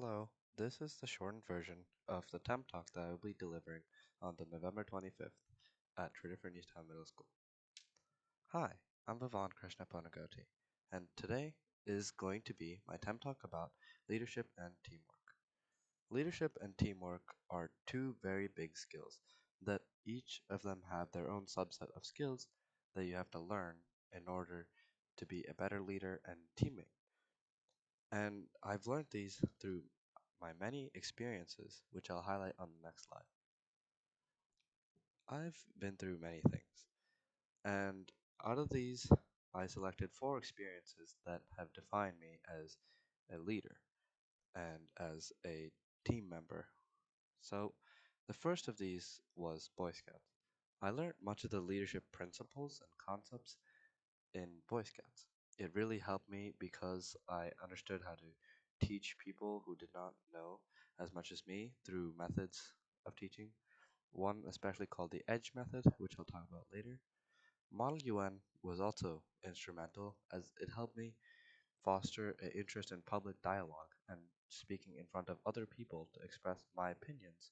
Hello, this is the shortened version of the TEM talk that I will be delivering on the November 25th at Tredyfrinn Easttown Middle School. Hi, I'm Bhavan Krishna Panagoti, and today is going to be my TEM talk about leadership and teamwork. Leadership and teamwork are two very big skills that each of them have their own subset of skills that you have to learn in order to be a better leader and teammate. And I've learned these through my many experiences, which I'll highlight on the next slide. I've been through many things, and out of these, I selected four experiences that have defined me as a leader and as a team member. So, the first of these was Boy Scouts. I learned much of the leadership principles and concepts in Boy Scouts. It really helped me because I understood how to teach people who did not know as much as me through methods of teaching. One especially called the EDGE method, which I'll talk about later. Model UN was also instrumental as it helped me foster an interest in public dialogue and speaking in front of other people to express my opinions.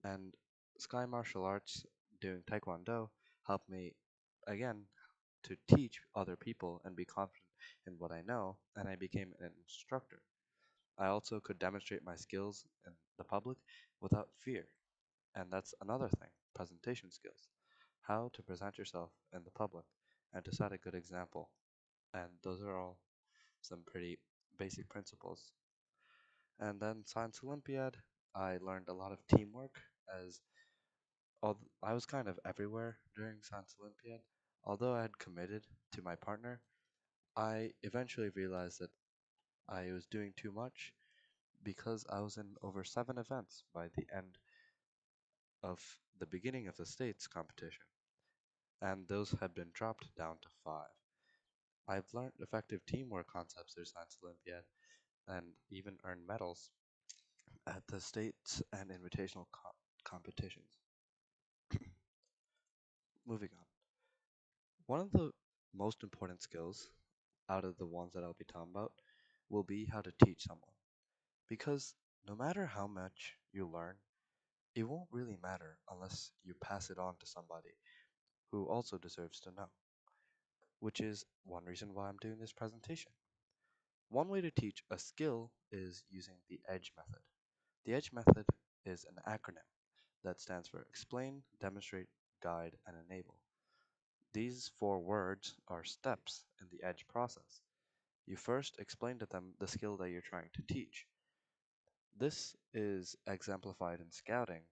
And Sky Martial Arts doing Taekwondo helped me again to teach other people and be confident in what I know, and I became an instructor. I also could demonstrate my skills in the public without fear, and that's another thing, presentation skills. How to present yourself in the public and to set a good example. And those are all some pretty basic principles. And then Science Olympiad, I learned a lot of teamwork as I was kind of everywhere during Science Olympiad. Although I had committed to my partner, I eventually realized that I was doing too much because I was in over 7 events by the end of the beginning of the states competition, and those had been dropped down to 5. I've learned effective teamwork concepts through Science Olympiad and even earned medals at the states and invitational competitions. Moving on. One of the most important skills out of the ones that I'll be talking about will be how to teach someone. Because no matter how much you learn, it won't really matter unless you pass it on to somebody who also deserves to know, which is one reason why I'm doing this presentation. One way to teach a skill is using the EDGE method. The EDGE method is an acronym that stands for Explain, Demonstrate, Guide, and Enable. These 4 words are steps in the EDGE process. You first explain to them the skill that you're trying to teach. This is exemplified in scouting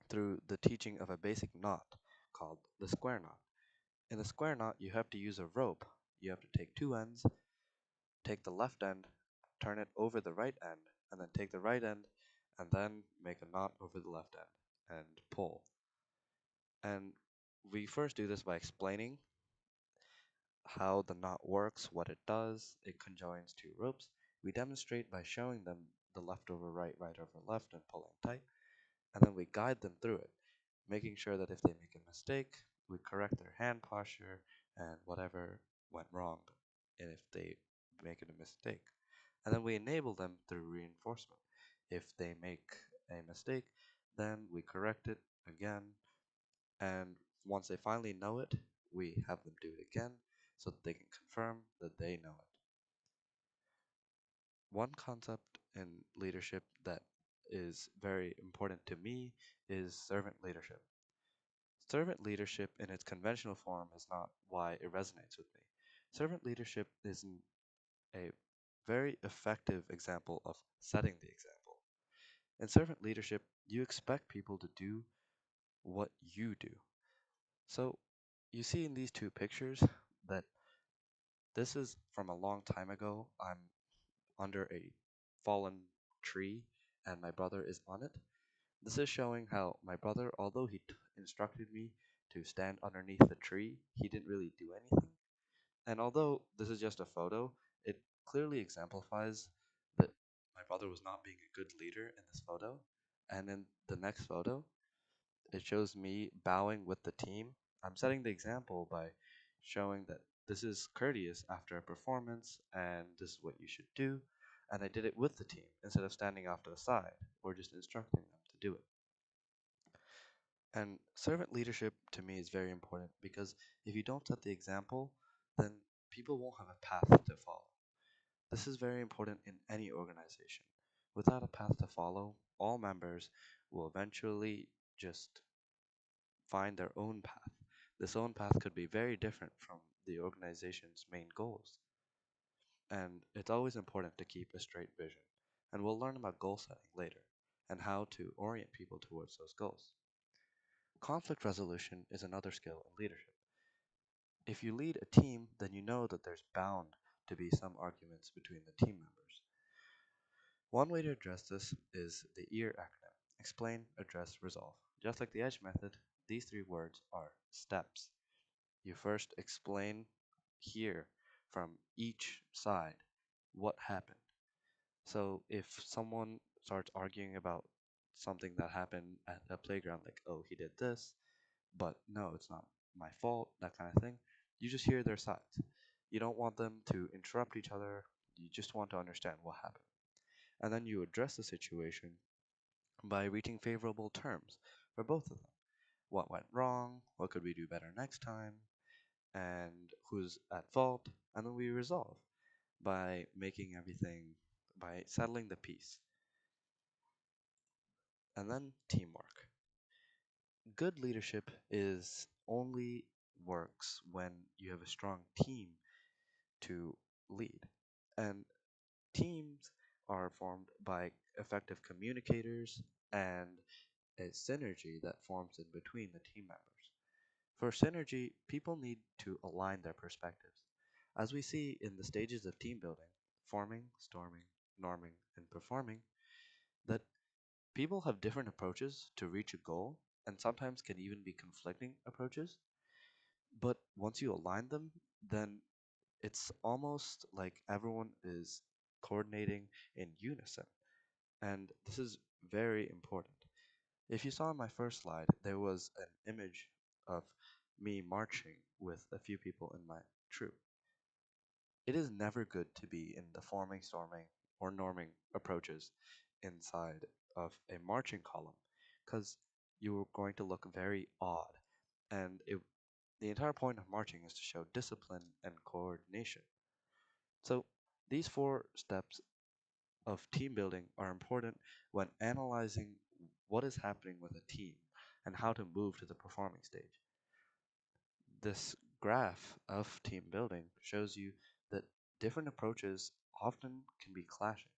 through the teaching of a basic knot called the square knot. In the square knot, you have to use a rope. You have to take 2 ends, take the left end, turn it over the right end, and then take the right end, and then make a knot over the left end and pull. And we first do this by explaining how the knot works, what it does. It conjoins 2 ropes. We demonstrate by showing them the left over right, right over left, and pulling tight. And then we guide them through it, making sure that if they make a mistake, we correct their hand posture and whatever went wrong, and if they make it a mistake. And then we enable them through reinforcement. If they make a mistake, then we correct it again, and once they finally know it, we have them do it again so that they can confirm that they know it. One concept in leadership that is very important to me is servant leadership. Servant leadership in its conventional form is not why it resonates with me. Servant leadership is a very effective example of setting the example. In servant leadership, you expect people to do what you do. So, you see in these 2 pictures that this is from a long time ago. I'm under a fallen tree and my brother is on it. This is showing how my brother, although he instructed me to stand underneath the tree, he didn't really do anything. And although this is just a photo, it clearly exemplifies that my brother was not being a good leader in this photo. And in the next photo, it shows me bowing with the team. I'm setting the example by showing that this is courteous after a performance and this is what you should do. and I did it with the team instead of standing off to the side or just instructing them to do it. And servant leadership to me is very important because if you don't set the example, then people won't have a path to follow. This is very important in any organization. Without a path to follow, all members will eventually just find their own path. This own path could be very different from the organization's main goals. And it's always important to keep a straight vision. And we'll learn about goal setting later and how to orient people towards those goals. Conflict resolution is another skill in leadership. If you lead a team, then you know that there's bound to be some arguments between the team members. One way to address this is the EAR acronym: explain, address, resolve. Just like the EDGE method, these three words are steps. You first explain here from each side what happened. So if someone starts arguing about something that happened at a playground, like, oh, he did this, but no, it's not my fault, that kind of thing, you just hear their sides. You don't want them to interrupt each other, you just want to understand what happened. And then you address the situation by reaching favorable terms for both of them. What went wrong? What could we do better next time? And who's at fault? And then we resolve by making everything, by settling the peace. And then teamwork. Good leadership is only works when you have a strong team to lead. And teams are formed by effective communicators and a synergy that forms in between the team members. For synergy, people need to align their perspectives. As we see in the stages of team building, forming, storming, norming, and performing, that people have different approaches to reach a goal and sometimes can even be conflicting approaches. But once you align them, then it's almost like everyone is coordinating in unison. And this is very important. If you saw in my first slide, there was an image of me marching with a few people in my troop. It is never good to be in the forming, storming, or norming approaches inside of a marching column because you are going to look very odd. And the entire point of marching is to show discipline and coordination. So these four steps of team building are important when analyzing what is happening with a team and how to move to the performing stage. This graph of team building shows you that different approaches often can be clashing.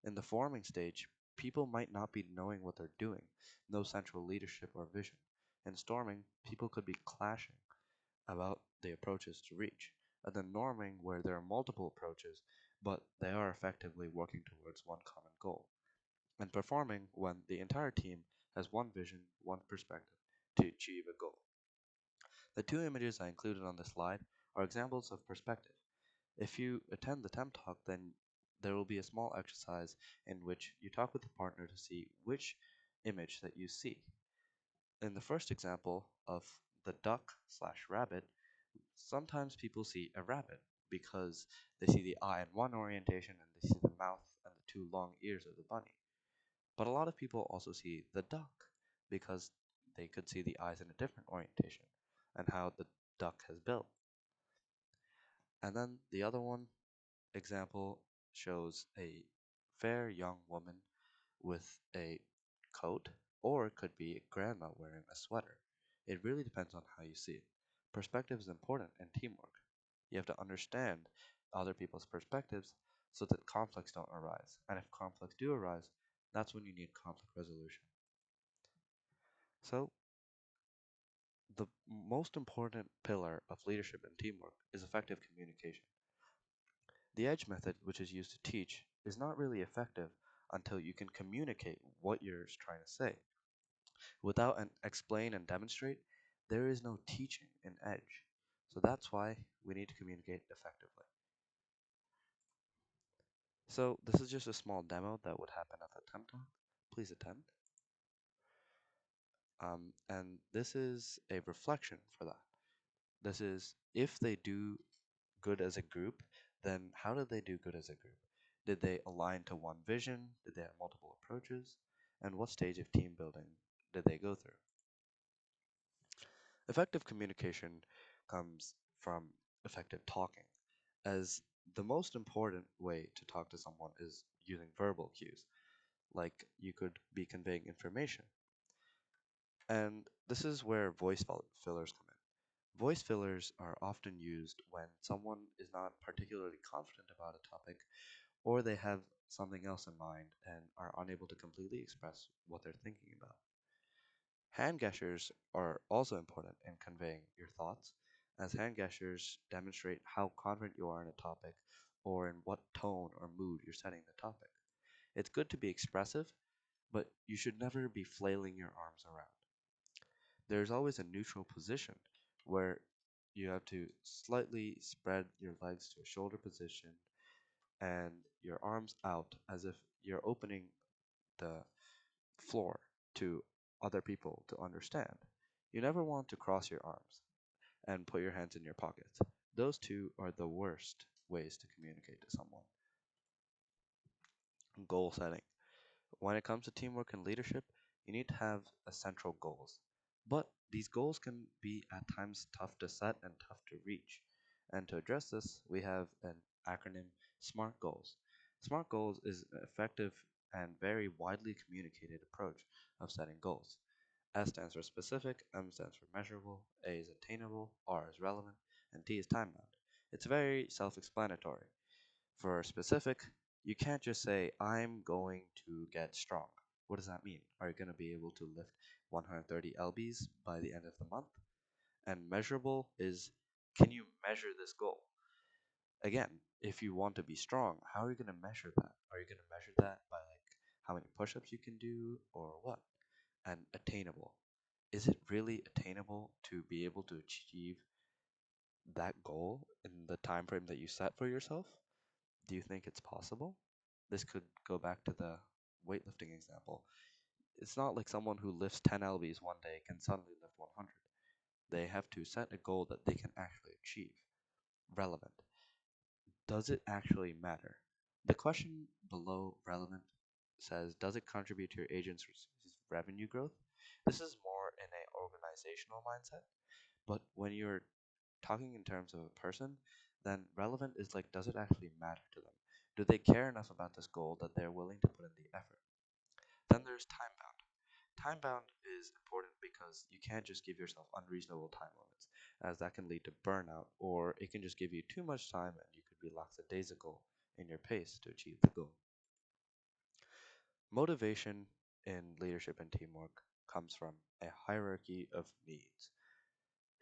In the forming stage, people might not be knowing what they're doing, no central leadership or vision. In storming, people could be clashing about the approaches to reach. And then norming, where there are multiple approaches, but they are effectively working towards one common goal. And performing, when the entire team has one vision, one perspective to achieve a goal. The two images I included on the slide are examples of perspective. If you attend the TEM talk, then there will be a small exercise in which you talk with the partner to see which image that you see. In the first example of the duck slash rabbit, sometimes people see a rabbit because they see the eye in one orientation and they see the mouth and the two long ears of the bunny. But a lot of people also see the duck because they could see the eyes in a different orientation and how the duck has built. And then the other one example shows a fair young woman with a coat, or it could be a grandma wearing a sweater. It really depends on how you see it. Perspective is important in teamwork. You have to understand other people's perspectives so that conflicts don't arise. And if conflicts do arise, that's when you need conflict resolution. So, the most important pillar of leadership and teamwork is effective communication. The EDGE method, which is used to teach, is not really effective until you can communicate what you're trying to say. Without an explain and demonstrate, there is no teaching in EDGE. So that's why we need to communicate effectively. So this is just a small demo that would happen at the TEM talk. Please attend. And this is a reflection for that. This is if they do good as a group, then how do they do good as a group? Did they align to one vision? Did they have multiple approaches? And what stage of team building did they go through? Effective communication comes from effective talking, as the most important way to talk to someone is using verbal cues, like you could be conveying information. And this is where fillers come in. Voice fillers are often used when someone is not particularly confident about a topic or they have something else in mind and are unable to completely express what they're thinking about. Hand gestures are also important in conveying your thoughts, as hand gestures demonstrate how confident you are in a topic or in what tone or mood you're setting the topic. It's good to be expressive, but you should never be flailing your arms around. There's always a neutral position where you have to slightly spread your legs to a shoulder position and your arms out as if you're opening the floor to other people to understand. You never want to cross your arms and put your hands in your pockets. Those two are the worst ways to communicate to someone. Goal setting. When it comes to teamwork and leadership, you need to have a central goals. But these goals can be at times tough to set and tough to reach. And to address this, we have an acronym SMART goals. SMART goals is an effective and very widely communicated approach of setting goals. S stands for specific, M stands for measurable, A is attainable, R is relevant, and T is time bound. It's very self explanatory. For specific, you can't just say, I'm going to get strong. What does that mean? Are you going to be able to lift 130 lbs by the end of the month? And measurable is, can you measure this goal? Again, if you want to be strong, how are you going to measure that? Are you going to measure that by like how many push-ups you can do or what? And attainable. Is it really attainable to be able to achieve that goal in the time frame that you set for yourself? Do you think it's possible? This could go back to the weightlifting example. It's not like someone who lifts 10 lbs one day can suddenly lift 100. They have to set a goal that they can actually achieve. Relevant. Does it actually matter? The question below relevant says, does it contribute to your agency's revenue growth? This is more in a organizational mindset, but when you're talking in terms of a person, then relevant is like, does it actually matter to them? Do they care enough about this goal that they're willing to put in the effort? Then there's time bound. Time bound is important because you can't just give yourself unreasonable time limits, as that can lead to burnout, or it can just give you too much time and you could be lackadaisical in your pace to achieve the goal. Motivation in leadership and teamwork comes from a hierarchy of needs,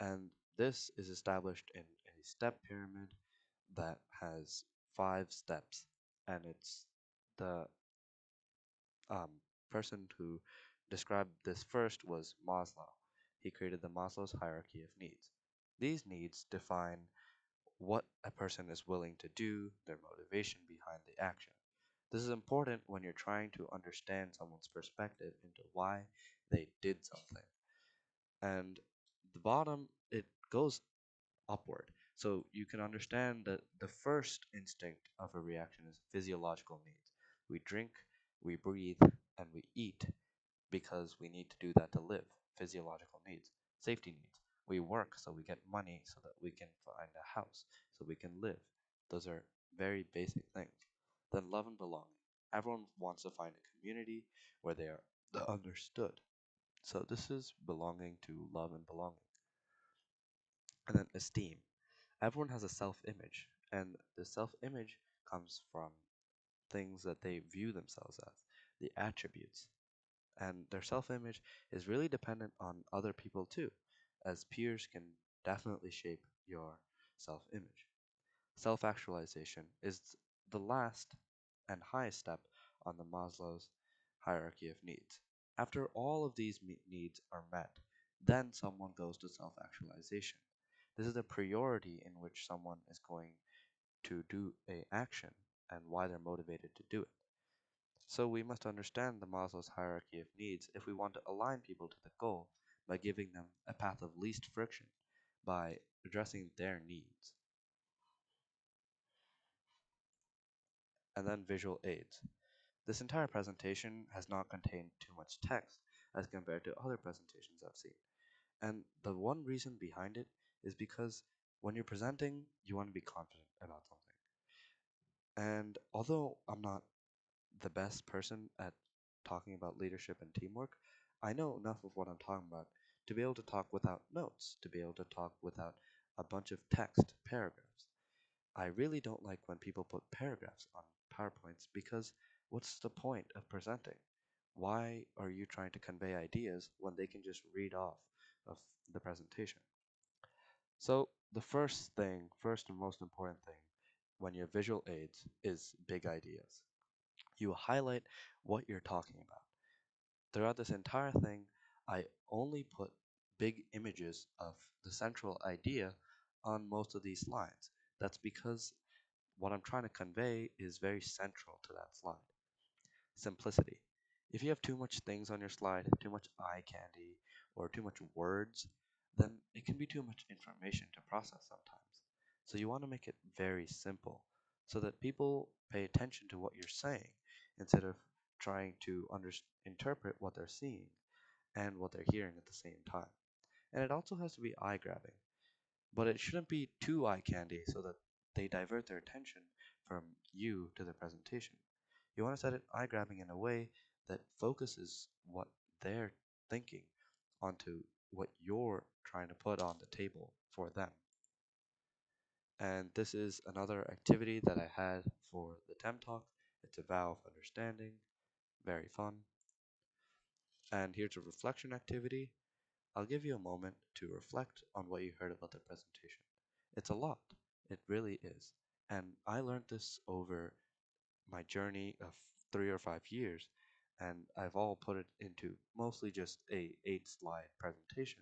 and this is established in a step pyramid that has 5 steps, and it's the um, person who described this first was Maslow. He created the Maslow's hierarchy of needs. These needs define what a person is willing to do, their motivation behind the action. This is important when you're trying to understand someone's perspective into why they did something. And the bottom, it goes upward. So you can understand that the first instinct of a reaction is physiological needs. We drink, we breathe, and we eat because we need to do that to live. Physiological needs. Safety needs. We work so we get money so that we can find a house so we can live. Those are very basic things. Then love and belonging. Everyone wants to find a community where they are understood. So this is belonging to love and belonging. And then esteem. Everyone has a self image, and the self image comes from things that they view themselves as, the attributes. And their self image is really dependent on other people too, as peers can definitely shape your self image. Self actualization is the last and highest step on the Maslow's hierarchy of needs. After all of these needs are met, then someone goes to self actualization. This is a priority in which someone is going to do a action and why they're motivated to do it. So we must understand the Maslow's hierarchy of needs if we want to align people to the goal by giving them a path of least friction by addressing their needs. and then visual aids. This entire presentation has not contained too much text as compared to other presentations I've seen. And the one reason behind it is because when you're presenting, you want to be confident about something. And although I'm not the best person at talking about leadership and teamwork, I know enough of what I'm talking about to be able to talk without notes, to be able to talk without a bunch of text paragraphs. I really don't like when people put paragraphs on PowerPoints because what's the point of presenting? Why are you trying to convey ideas when they can just read off of the presentation? So, the first and most important thing when you have visual aids is big ideas. You highlight what you're talking about. Throughout this entire thing, I only put big images of the central idea on most of these slides. That's because what I'm trying to convey is very central to that slide. Simplicity. If you have too much things on your slide, too much eye candy, or too much words, then it can be too much information to process sometimes. So you want to make it very simple so that people pay attention to what you're saying instead of trying to interpret what they're seeing and what they're hearing at the same time. And it also has to be eye grabbing, but it shouldn't be too eye candy so that they divert their attention from you to the presentation. You want to set it eye grabbing in a way that focuses what they're thinking onto what you're trying to put on the table for them. And this is another activity that I had for the TEM talk. It's a vow of understanding, very fun. And here's a reflection activity. I'll give you a moment to reflect on what you heard about the presentation. It's a lot, it really is. And I learned this over my journey of 3 or 5 years, and I've all put it into mostly just a 8 slide presentation,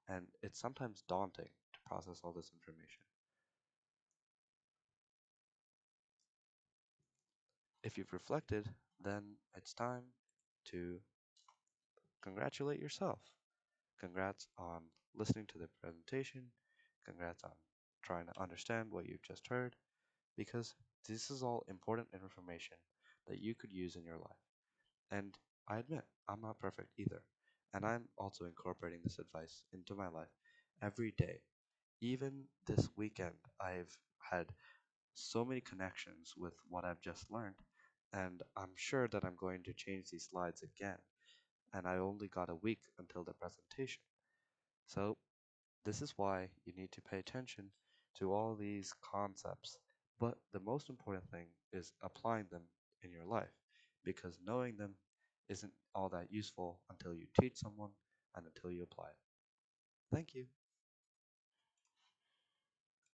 and it's sometimes daunting to process all this information. If you've reflected, then it's time to congratulate yourself. Congrats on listening to the presentation. Congrats on trying to understand what you've just heard, because this is all important information that you could use in your life. And I admit, I'm not perfect either. And I'm also incorporating this advice into my life every day. Even this weekend, I've had so many connections with what I've just learned, and I'm sure that I'm going to change these slides again. And I only got a week until the presentation. So, this is why you need to pay attention to all these concepts. But the most important thing is applying them in your life, because knowing them isn't all that useful until you teach someone and until you apply it. Thank you.